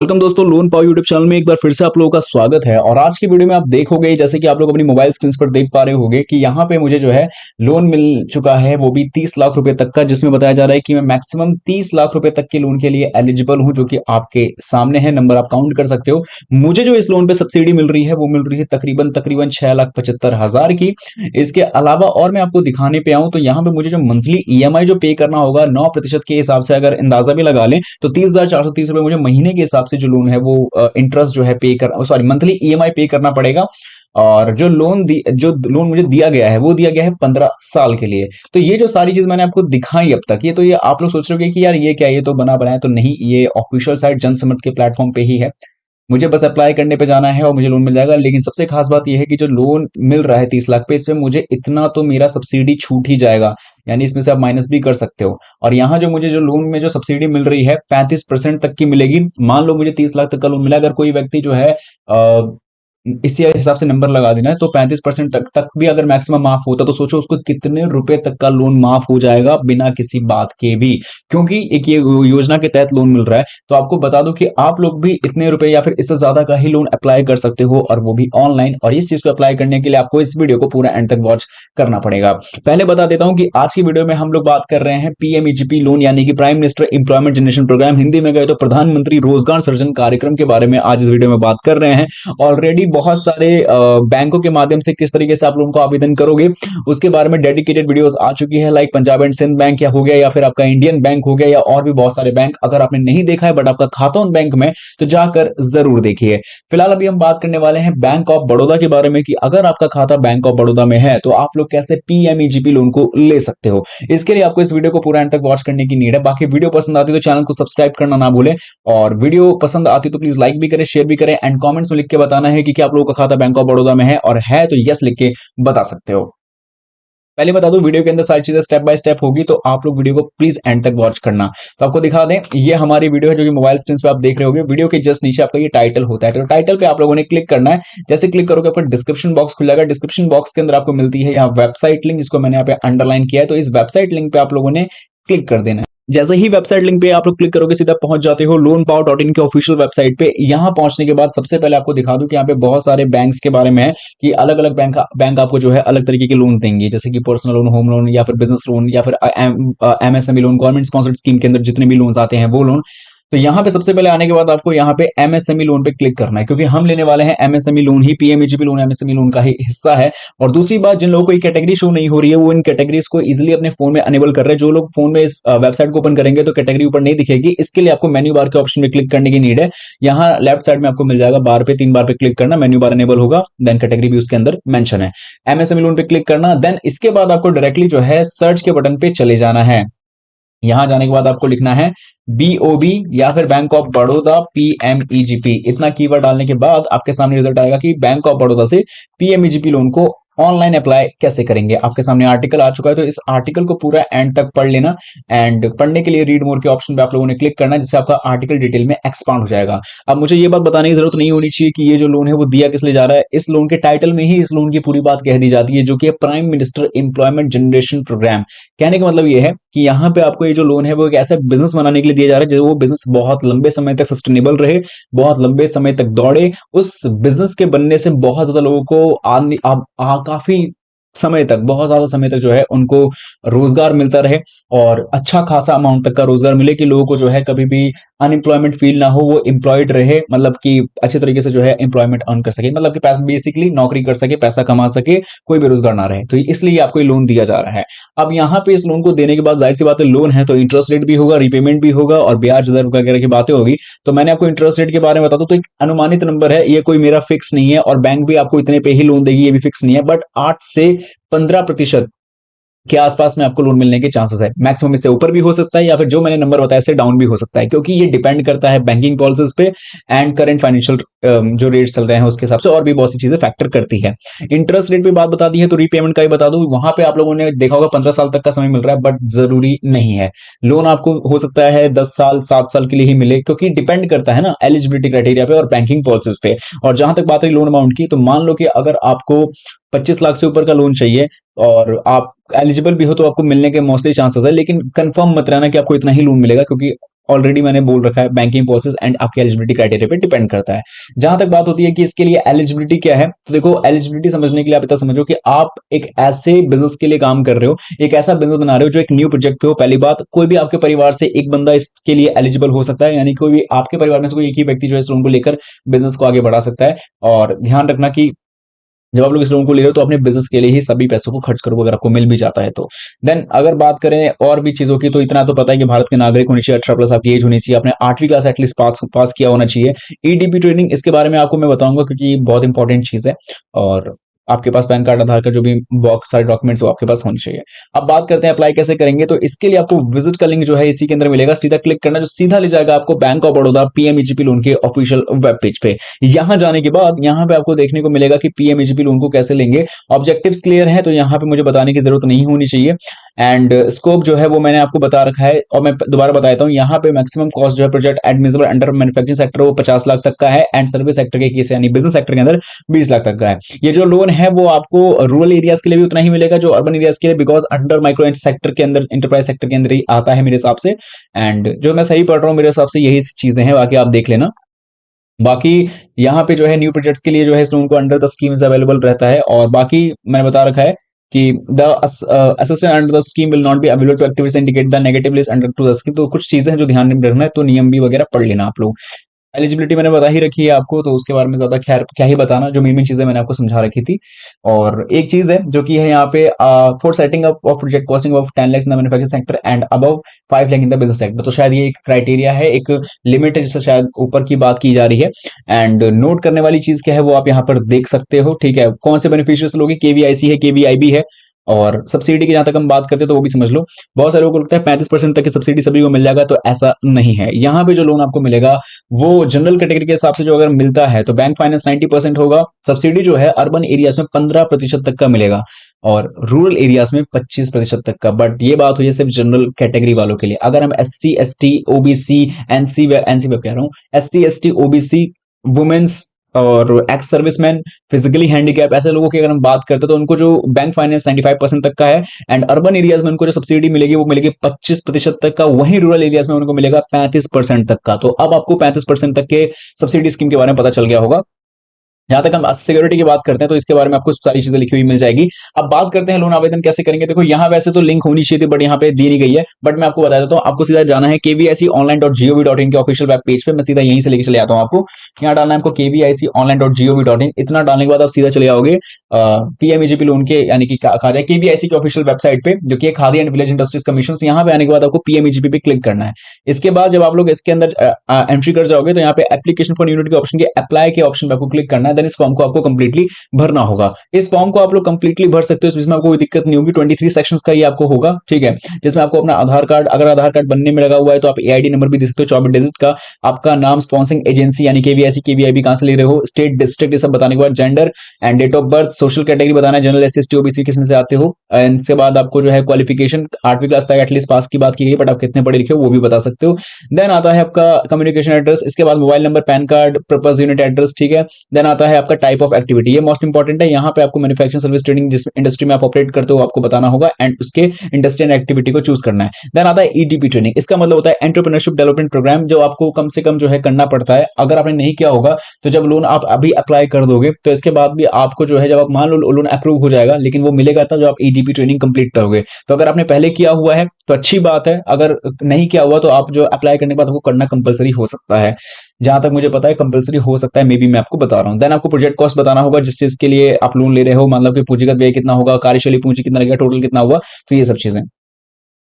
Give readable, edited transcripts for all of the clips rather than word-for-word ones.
Welcome दोस्तों, loan पाओ YouTube channel में एक बार फिर से आप लोगों का स्वागत है। और आज की वीडियो में आप देखोगे, जैसे कि आप लोग अपनी मोबाइल स्क्रीन पर देख पा रहे होगे कि यहाँ पे मुझे जो है लोन मिल चुका है, वो भी 30 लाख रुपए तक का, जिसमें बताया जा रहा है कि मैं मैक्सिमम 30 लाख रुपए तक के लोन के लिए एलिजिबल हूं, जो कि आपके सामने है। नंबर आप काउंट कर सकते हो। मुझे जो इस लोन पे सब्सिडी मिल रही है वो मिल रही है तकरीबन तकरीबन 6,75,000 की। इसके अलावा और मैं आपको दिखाने पे आऊं तो यहाँ पे मुझे जो मंथली ईएमआई जो पे करना होगा 9% के हिसाब से, अगर अंदाजा भी लगा लें तो 30,430 रुपए मुझे महीने के हिसाब से जो लोन है वो इंटरेस्ट जो है पे कर सॉरी मंथली ईएमआई पे करना पड़ेगा। और जो लोन मुझे दिया गया है वो दिया गया है 15 साल के लिए। तो ये जो सारी चीज मैंने आपको दिखाई अब तक, ये आप लोग सोच रहे होंगे कि यार ये क्या, ये तो बना बनाया। तो नहीं, ये ऑफिशियल साइट जनसमत के प्लेटफॉर्म पे ही है। मुझे बस अप्लाई करने पे जाना है और मुझे लोन मिल जाएगा। लेकिन सबसे खास बात यह है कि जो लोन मिल रहा है 30 लाख पे, इसमें मुझे इतना तो मेरा सब्सिडी छूट ही जाएगा, यानी इसमें से आप माइनस भी कर सकते हो। और यहाँ जो मुझे जो लोन में जो सब्सिडी मिल रही है 35% तक की मिलेगी। मान लो मुझे 30 लाख तक का लोन मिला, अगर कोई व्यक्ति जो है इसी हिसाब से नंबर लगा देना है, तो 35% तक भी अगर मैक्सिमम माफ होता तो सोचो उसको कितने रुपए तक का लोन माफ हो जाएगा बिना किसी बात के भी। क्योंकि एक ये योजना के तहत लोन मिल रहा है, तो आपको बता दूं कि आप लोग भी इतने रुपए या फिर इससे ज्यादा का ही लोन अप्लाई कर सकते हो, और वो भी ऑनलाइन। और इस चीज को अप्लाई करने के लिए आपको इस वीडियो को पूरा एंड तक वॉच करना पड़ेगा। पहले बता देता हूं कि आज की वीडियो में हम लोग बात कर रहे हैं पीएमईजीपी लोन, यानी कि prime minister employment generation programme, Hindi में गए तो प्रधानमंत्री रोजगार सृजन कार्यक्रम के बारे में आज इस वीडियो में बात कर रहे हैं। ऑलरेडी बहुत सारे बैंकों के माध्यम से किस तरीके से आप लोगों को आवेदन करोगे उसके बारे में डेडिकेटेड वीडियोस आ चुकी है, like Punjab and Sind bank या हो गया, या फिर आपका इंडियन बैंक हो गया, या और भी बहुत सारे बैंक। अगर आपने नहीं देखा है बट आपका खाता उन बैंक में, तो जाकर जरूर देखिए। फिलहाल अभी हम बात करने वाले हैं बैंक ऑफ बड़ौदा के बारे में कि अगर आपका खाता बैंक ऑफ बड़ौदा में है तो आप लोग कैसे पीएमईजीपी लोन को ले सकते हो। इसके लिए आपको इस वीडियो को पूरा एंड तक वॉच करने की नीड है। बाकी वीडियो पसंद आती है तो चैनल को सब्सक्राइब करना ना भूलें, और वीडियो पसंद आती तो प्लीज लाइक भी करें, शेयर भी करें, एंड कमेंट्स में लिख के बताना है कि क्या आप लोगों का खाता बैंक ऑफ बड़ौदा में है, और है तो यस लिख के बता सकते हो। पहले बता दूं, वीडियो के अंदर सारी चीजें स्टेप बाय स्टेप होगी, तो आप लोग वीडियो को प्लीज एंड तक वॉच करना। तो आपको दिखा दें, ये हमारी वीडियो है जो कि मोबाइल स्क्रीन पे आप देख रहे होंगे। वीडियो के जस्ट नीचे आपका ये टाइटल होता है, तो टाइटल पे आप लोगों ने क्लिक करना है। जैसे क्लिक करोगे आपको डिस्क्रिप्शन बॉक्स खुल जाएगा। डिस्क्रिप्शन बॉक्स के अंदर आपको मिलती है यहाँ वेबसाइट लिंक, जिसको मैंने यहाँ पे अंडरलाइन किया है। तो इस वेबसाइट लिंक पे आप लोगों ने क्लिक कर देना है। जैसे ही वेबसाइट लिंक पे आप लोग क्लिक करोगे सीधा पहुंच जाते हो लोन पाओ डॉट इन के ऑफिशियल वेबसाइट पे। यहां पहुंचने के बाद सबसे पहले आपको दिखा दूं कि यहाँ पे बहुत सारे बैंक्स के बारे में है कि अलग अलग बैंक आपको जो है अलग तरीके के लोन देंगे, जैसे कि पर्सनल लोन, होम लोन, या फिर बिजनेस लोन, या फिर MSME loan, government sponsored scheme के अंदर जितने भी लोन आते हैं वो लोन। तो यहाँ पे सबसे पहले आने के बाद आपको यहाँ पे एमएसएमई लोन पे क्लिक करना है, क्योंकि हम लेने वाले हैं एमएसएमई लोन ही। पीएमईजीपी लोन एमएसएमई लोन का ही हिस्सा है। और दूसरी बात, जिन लोगों को ये कैटेगरी शो नहीं हो रही है वो इन कैटेगरीज को इजीली अपने फोन में अनेबल कर रहे हैं। जो लोग फोन में इस वेबसाइट को ओपन करेंगे तो कैटेगरी ऊपर नहीं दिखेगी। इसके लिए आपको मेन्यू बार के ऑप्शन में क्लिक करने की नीड है। यहाँ लेफ्ट साइड में आपको मिल जाएगा बार पे, 3 बार पे क्लिक करना, मेन्यू बार अनेबल होगा, देन कैटेगरी भी उसके अंदर मेंशन है। एमएसएमई लोन पे क्लिक करना, देन इसके बाद आपको डायरेक्टली जो है सर्च के बटन पे चले जाना है। यहां जाने के बाद आपको लिखना है बीओबी या फिर बैंक ऑफ बड़ौदा पीएमईजीपी। इतना कीवर्ड डालने के बाद आपके सामने रिजल्ट आएगा कि बैंक ऑफ बड़ौदा से पीएमईजीपी लोन को ऑनलाइन अप्लाई कैसे करेंगे। आपके सामने आर्टिकल आ चुका है, तो इस आर्टिकल को पूरा एंड तक पढ़ लेना। एंड पढ़ने के लिए रीड मोर के ऑप्शन पे आप लोगों ने क्लिक करना है, जिससे आपका आर्टिकल डिटेल में एक्सपांड हो जाएगा। अब मुझे ये बात बताने की जरूरत नहीं होनी चाहिए कि ये जो लोन है वो दिया किस लिए जा रहा है। इस लोन के टाइटल में ही इस लोन की पूरी बात कह दी जाती है, जो कि prime minister employment generation programme. कहने का मतलब ये है कि यहाँ पे आपको ये जो लोन है वो एक ऐसा बिजनेस बनाने के लिए दिया जा रहा है जो वो बिजनेस बहुत लंबे समय तक सस्टेनेबल रहे, बहुत लंबे समय तक दौड़े। उस बिजनेस के बनने से बहुत ज्यादा लोगों को काफी समय तक, बहुत ज्यादा समय तक जो है उनको रोजगार मिलता रहे, और अच्छा खासा अमाउंट तक का रोजगार मिले कि लोगों को जो है कभी भी अनएम्प्लॉयमेंट फील ना हो, वो एम्प्लॉयड रहे, मतलब कि अच्छे तरीके से जो है एम्प्लॉयमेंट अर्न कर सके, मतलब कि बेसिकली नौकरी कर सके, पैसा कमा सके, कोई बेरोजगार ना रहे। तो इसलिए आपको ये लोन दिया जा रहा है। अब यहाँ पे इस लोन को देने के बाद जाहिर सी बात है, लोन है तो इंटरेस्ट रेट भी होगा, रिपेमेंट भी होगा, और ब्याज दर वगैरह की बातें होगी। तो मैंने आपको इंटरेस्ट रेट के बारे में बता दूं तो एक अनुमानित नंबर है, ये कोई मेरा फिक्स नहीं है, और बैंक भी आपको इतने पे ही लोन देगी ये भी फिक्स नहीं है, बट 8 से 15% के आसपास में आपको लोन मिलने के चांसेस है। मैक्सिमम इससे ऊपर भी हो सकता है, या फिर जो मैंने नंबर बताया इससे डाउन भी हो सकता है, क्योंकि ये डिपेंड करता है बैंकिंग पॉलिसीज पे एंड करंट फाइनेंशियल जो रेट्स चल रहे हैं उसके हिसाब से, और भी बहुत सी चीजें फैक्टर करती है। इंटरेस्ट रेट पे बात बता दी है, तो रीपेमेंट का भी बता दूं। वहां पे आप लोगों ने देखा होगा 15 साल तक का समय मिल रहा है, बट जरूरी नहीं है। लोन आपको हो सकता है 10 साल 7 साल के लिए ही मिले, क्योंकि डिपेंड करता है ना एलिजिबिलिटी क्राइटेरिया पे और बैंकिंग पॉलिसीज पे। और जहां तक बात रही लोन अमाउंट की, तो मान लो कि अगर आपको 25 लाख से ऊपर का लोन चाहिए और आप एलिजिबल भी हो, तो आपको मिलने के मोस्टली चांसेस है, लेकिन कंफर्म मत रहना कि आपको इतना ही लोन मिलेगा, क्योंकि ऑलरेडी मैंने बोल रखा है, बैंकिंग प्रोसेस एंड आपके एलिजिबिलिटी क्राइटेरिया पे डिपेंड करता है। जहां तक बात होती है कि इसके लिए एलिजिबिलिटी क्या है, तो देखो एलिजिबिलिटी समझने के लिए आप इतना समझो कि आप एक ऐसे बिजनेस के लिए काम कर रहे हो, एक ऐसा बिजनेस बना रहे हो जो एक न्यू प्रोजेक्ट पे हो। पहली बात, कोई भी आपके परिवार से एक बंदा इसके लिए एलिजिबल हो सकता है, यानी कोई भी आपके परिवार में से कोई एक ही व्यक्ति जो है इस लोन को लेकर बिजनेस को आगे बढ़ा सकता है। और ध्यान रखना कि जब आप लोग इस लोन को ले रहे हो तो अपने बिजनेस के लिए ही सभी पैसों को खर्च करोगे, अगर आपको मिल भी जाता है तो। देन अगर बात करें और भी चीजों की, तो इतना तो पता है कि भारत के नागरिक होने चाहिए, 18+ आपकी एज होनी चाहिए, आपने 8वीं क्लास एटलीस्ट पास किया होना चाहिए। ईडीपी ट्रेनिंग, इसके बारे में आपको मैं बताऊंगा क्योंकि बहुत इंपॉर्टेंट चीज है। और आपके पास पैन कार्ड, आधार कार्ड, जो भी बहुत सारे डॉक्यूमेंट्स वो आपके पास होने चाहिए। अब बात करते हैं अप्लाई कैसे करेंगे, तो इसके लिए आपको विजिट का लिंक जो है इसी के अंदर मिलेगा, सीधा क्लिक करना, जो सीधा ले जाएगा आपको bank of Baroda PMEGP loan के ऑफिशियल वेब पेज पे। यहां जाने के बाद यहां पे आपको देखने को मिलेगा कि पीएमईजीपी लोन को कैसे लेंगे। ऑब्जेक्टिव्स क्लियर हैं तो यहां पे मुझे बताने की जरूरत नहीं होनी चाहिए। एंड स्कोप जो है वो मैंने आपको बता रखा है, और मैं दोबारा बता देता हूँ, यहाँ पे मैक्सिमम कॉस्ट जो है project admissible under manufacturing sector वो 50 लाख तक का है, एंड सर्विस सेक्टर के केस यानी बिजनेस सेक्टर के अंदर 20 लाख तक का है। ये जो लोन है वो आपको रूरल एरियाज के लिए भी उतना ही मिलेगा जो अर्बन एरियाज के लिए, बिकॉज अंडर माइक्रो सेक्टर के अंदर, इंटरप्राइज सेक्टर के अंदर ही आता है मेरे हिसाब से। एंड जो मैं सही पढ़ रहा हूँ मेरे हिसाब से यही चीजें हैं, बाकी आप देख लेना। बाकी यहाँ पे जो है न्यू प्रोजेक्ट्स के लिए जो है इस लोन को अंडर द स्कीम्स अवेलेबल रहता है, और बाकी मैंने बता रखा है कि the assistant under the scheme will not be available to activities indicate the negative list under to the scheme. तो कुछ चीजें हैं जो ध्यान में रखना है, तो नियम भी वगैरह पढ़ लेना आप लोग। एलिजिबिलिटी मैंने बता ही रखी है आपको, तो उसके बारे में ज्यादा खैर क्या ही बताना, जो मेन मेन चीजें मैंने आपको समझा रखी थी। और एक चीज है जो कि है यहाँ पे, for setting up of project costing of 10 lakh in the manufacturing sector and above 5 lakh in the business sector. तो शायद ये एक क्राइटेरिया है, एक लिमिट है जिससे शायद ऊपर की बात की जा रही है। एंड नोट करने वाली चीज क्या है वो आप यहाँ पर देख सकते हो, ठीक है। कौन से बेनिफिशियर्स लोग, केवीआईसी है, केवीआईबी है। और सब्सिडी की जहां तक हम बात करते हैं तो वो भी समझ लो। बहुत सारे लोगों को लगता है 35% तक की सब्सिडी सभी को मिल जाएगा, तो ऐसा नहीं है। यहाँ पे जो लोन आपको मिलेगा वो जनरल कैटेगरी के हिसाब से जो अगर मिलता है तो बैंक फाइनेंस 90% होगा। सब्सिडी जो है अर्बन एरियाज में 15% तक का मिलेगा, और रूरल एरियाज में 25% तक का। बट ये बात हुई है सिर्फ जनरल कैटेगरी वालों के लिए। अगर हम SC ST OBC NC NC कह रहा हूँ, SC ST OBC वुमेन्स और एक्स सर्विसमैन, फिजिकली हैंडीकैप, ऐसे लोगों की अगर हम बात करते हैं तो उनको जो बैंक फाइनेंस 95% तक का है। एंड अर्बन एरियाज में उनको जो सब्सिडी मिलेगी वो मिलेगी 25% तक का, वहीं रूरल एरियाज में उनको मिलेगा 35% तक का। तो अब आपको 35% तक के सब्सिडी स्कीम के बारे में पता चल गया होगा। जहां तक हम सिक्योरिटी की बात करते हैं तो इसके बारे में आपको सारी चीजें लिखी हुई मिल जाएगी। अब बात करते हैं लोन आवेदन कैसे करेंगे। देखो यहाँ वैसे तो लिंक होनी चाहिए थी, बट यहाँ पे दी नहीं गई है, बट मैं आपको बता देता हूँ। आपको सीधा जाना है kviconline.gov.in के ऑफिशियल वेब पेज पे। मैं सीधा यहीं से लेके चले आता हूँ आपको। यहाँ डालना है आपको kviconline.gov.in। इतना डालने के बाद आप सीधा चले जाओगे पीएमईजीपी लोन के, यानी कि खादिया केवीआईसी के ऑफिशियल वेबसाइट पे, जो कि khadi and village industries commission. यहाँ पे आने के बाद आपको पीएमईजीपी पे क्लिक करना है। इसके बाद जब आप लोग इसके अंदर एंट्री कर जाओगे तो यहाँ पे एप्लीकेशन फॉर यूनिट के ऑप्शन के अप्लाई के ऑप्शन पे आपको क्लिक करना है। देन इस फॉर्म को आपको कंप्लीटली भरना होगा। इस फॉर्म को आप लोग कंप्लीटली भर सकते हो, इसमें आपको कोई दिक्कत नहीं होगी। 23 सेक्शंस का ये आपको होगा, ठीक है, जिसमें आपको अपना आधार कार्ड, अगर आधार कार्ड बनने में लगा हुआ है तो आप एआईडी नंबर भी दे सकते हो 24 डिजिट का, आपका नाम, स्पॉन्सरिंग एजेंसी यानी केवीआईसी केवीआईबी कहां से ले रहे हो, स्टेट, डिस्ट्रिक्ट, ये सब बताने के बाद gender and date of birth, social category बताना है, जनरल, SC ST OBC किसमें से आते हो। एंड इसके बाद आपको जो है क्वालिफिकेशन 8वीं क्लास तक एटलीस्ट पास की बात की गई, बट आप कितने पढ़े लिखे हो वो भी बता सकते हो। देन आता है आपका कम्युनिकेशन एड्रेस, इसके बाद mobile number, pan card, purpose unit address, ठीक है। देन आता है आपका टाइप ऑफ एक्टिविटी, ये मोस्ट इंपॉर्टेंट है। यहाँ पे आपको मैन्युफैक्चरिंग, सर्विस, ट्रेडिंग, जिस इंडस्ट्री में आप ऑपरेट करते हो आपको बताना होगा, एंड उसके इंडस्ट्री एंड एक्टिविटी को चूज करना है। देन आता है ईडीपी ट्रेनिंग, इसका मतलब होता है एंटरप्रेन्योरशिप डेवलपमेंट प्रोग्राम, जो आपको कम से कम जो है करना पड़ता है। अगर आपने नहीं किया होगा तो जब लोन आप अभी अप्लाई कर दोगे तो इसके बाद भी आपको जो है, जब आप मान लो लोन अप्रूव हो जाएगा, लेकिन वो मिलेगा तब जब आप ईडीपी ट्रेनिंग कंप्लीट करोगे। तो अगर आपने पहले किया हुआ है तो अच्छी बात है, अगर नहीं किया हुआ तो आप जो अप्लाई करने के बाद आपको करना कंपलसरी हो सकता है। जहां तक मुझे पता है कंपलसरी हो सकता है, मे बी मैं आपको बता रहा हूं। देन आपको प्रोजेक्ट कॉस्ट बताना होगा, जिस चीज के लिए आप लोन ले रहे हो, मतलब कि पूंजीगत व्यय कितना होगा, कार्यशील पूंजी कितना लगेगा, टोटल कितना हुआ, तो ये सब चीजें।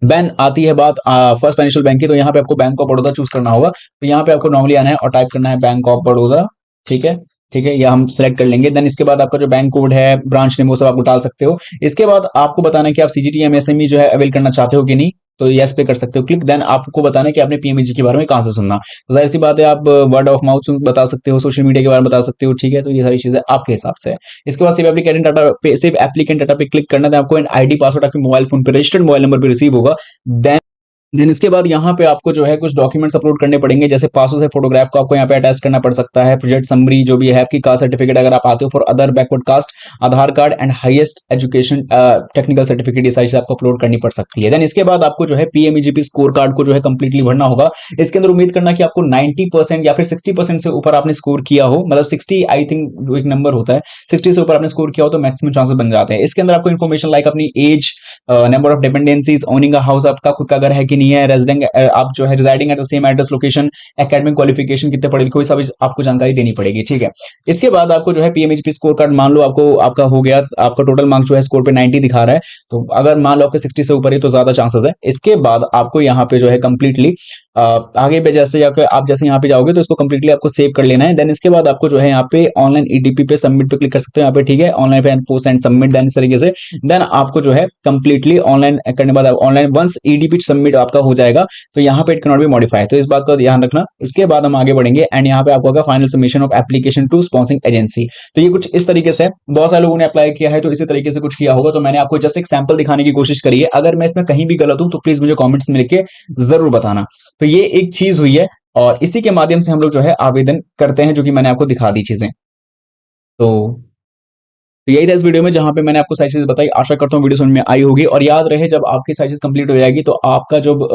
देन आती है बात फर्स्ट फाइनेंशियल बैंक की, तो यहाँ पे आपको बैंक ऑफ बड़ौदा चूज करना होगा। तो यहाँ पे आपको नॉर्मली आना है और टाइप करना है बैंक ऑफ बड़ौदा, ठीक है, ठीक है, ये हम सेलेक्ट कर लेंगे। देन इसके बाद आपका जो बैंक कोड है, ब्रांच नेम, वो सब आप डाल सकते हो। इसके बाद आपको बताना है कि आप सीजीटी एमएसएमई जो है अवेल करना चाहते हो कि नहीं, तो यस पे कर सकते हो क्लिक। देन आपको बताना है कि आपने पीएमईजी के बारे में कहां से सुनना, तो जाहिर सी बात है आप वर्ड ऑफ माउथ बता सकते हो, सोशल मीडिया के बारे में बता सकते हो, ठीक है। तो ये सारी चीजें आपके हिसाब से है। इसके बाद सेव एप्लीकेंट डाटा पे क्लिक करना है। आपको आईडी पासवर्ड आपके मोबाइल फोन पे, रजिस्टर्ड मोबाइल नंबर पे रिसीव होगा। देन देन इसके बाद यहाँ पे आपको जो है कुछ डॉक्यूमेंट्स अपलोड करने पड़ेंगे, जैसे पासपोर्ट है, फोटोग्राफ को आपको यहाँ पे अटैच करना पड़ सकता है, प्रोजेक्ट समरी जो भी है, आपकी कास्ट सर्टिफिकेट अगर आप आते हो for other backward caste, Aadhaar card and highest education technical certificate, ये सारी चीज़ आपको अपलोड करनी पड़ सकती है। देन इसके बाद आपको जो है पीएमईजीपी स्कोर कार्ड को जो है कंप्लीटली भरना होगा। इसके अंदर उम्मीद करना कि आपको 90% या फिर 60% से ऊपर आपने स्कोर किया हो, मतलब 60 आई थिंक जो एक नंबर होता है, 60 से ऊपर आपने स्कोर किया हो तो मैक्सिमम चांसेस बन जाते हैं। इसके अंदर आपको इन्फॉर्मेशन लाइक अपनी age, number of dependencies, owning a house, आपका खुद का घर है कि नहीं है, रेजिडेंट आप जो है residing at the same address location, academic qualification, कितने पढ़े लिखे, सभी आपको जानकारी देनी पड़ेगी, ठीक है। इसके बाद आपको जो है पीएमएचपी स्कोर कार्ड, मान लो आपको आपका हो गया, आपका टोटल मार्क्स जो है स्कोर पे 90 दिखा रहा है, तो अगर मान लो आपके 60 से ऊपर है तो ज्यादा चांसेस है। इसके बाद आपको यहाँ पे जो है कंप्लीटली आगे पे जैसे या फिर आप जैसे यहाँ पे जाओगे तो इसको कंप्लीटली आपको सेव कर लेना है। देन इसके बाद आपको जो है यहाँ पे ऑनलाइन ईडीपी पे सबमिट पे क्लिक कर सकते हो यहाँ पे, ठीक है, ऑनलाइन पे पोस्ट एंड सबमिट। देन इस तरीके से देन आपको जो है कंप्लीटली ऑनलाइन करने के बाद ऑनलाइन वंस ईडीपी सबमिट आपका हो जाएगा तो यहाँ पे it can not be modified, तो इस बात का ध्यान रखना। इसके बाद हम आगे बढ़ेंगे एंड यहाँ पे आपको होगा final submission of application to sponsoring agency. तो ये कुछ इस तरीके से बहुत सारे लोगों ने अप्लाई किया है, तो इसी तरीके से कुछ किया होगा, तो मैंने आपको जस्ट एक सैंपल दिखाने की कोशिश करी है। अगर मैं इसमें कहीं भी गलत हूं तो प्लीज मुझे कमेंट्स में लिख के जरूर बताना। तो ये एक चीज हुई है और इसी के माध्यम से हम लोग जो है आवेदन करते हैं, जो कि मैंने आपको दिखा दी चीजें। तो यही था इस वीडियो में जहां पे मैंने आपको सारी चीजें बताई। आशा करता हूँ वीडियो समझ में आई होगी, और याद रहे जब आपकी सारी चीज कंप्लीट हो जाएगी तो आपका जब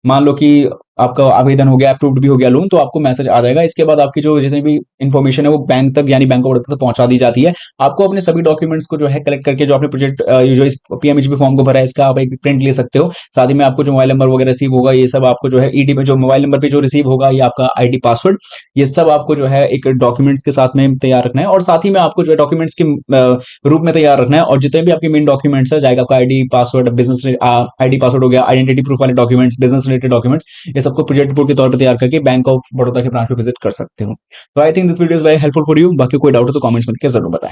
मान लो कि आपका आवेदन हो गया, अप्रूव्ड भी हो गया लोन, तो आपको मैसेज आ जाएगा। इसके बाद आपकी जो जितनी भी इन्फॉर्मेशन है वो बैंक तक यानी बैंक ऑफ बड़ौदा तक पहुंचा दी जाती है। आपको अपने सभी डॉक्यूमेंट्स को जो है कलेक्ट करके जो आपने प्रोजेक्ट जो इस पीएमएचपी फॉर्म को भरा है इसका आप एक प्रिंट ले सकते हो। साथ ही में आपको जो मोबाइल नंबर वगैरह रिसीव होगा ये सब आपको जो है ईडी में जो मोबाइल नंबर पे जो रिसीव होगा, ये आपका आईडी पासवर्ड, ये सब आपको जो है एक डॉक्यूमेंट्स के साथ में तैयार रखना है। और साथ ही में आपको जो है डॉक्यूमेंट्स के रूप में तैयार रखना है। और जितने भी आपके मेन डॉक्यूमेंट्स है, जाएगा आपका ID password, business ID password हो गया, आइडेंटिटी प्रूफ वाले डॉक्यूमेंट्स, बिजनेस रिलेटेड डॉक्यूमेंट्स, ये सबको प्रोजेक्ट रिपोर्ट के तौर पर तैयार करके बैंक ऑफ बड़ौदा के ब्रांच पे विजिट कर सकते हो। तो I think this video is very helpful for you. बाकी कोई डाउट हो तो कमेंट्स में जरूर बताएं।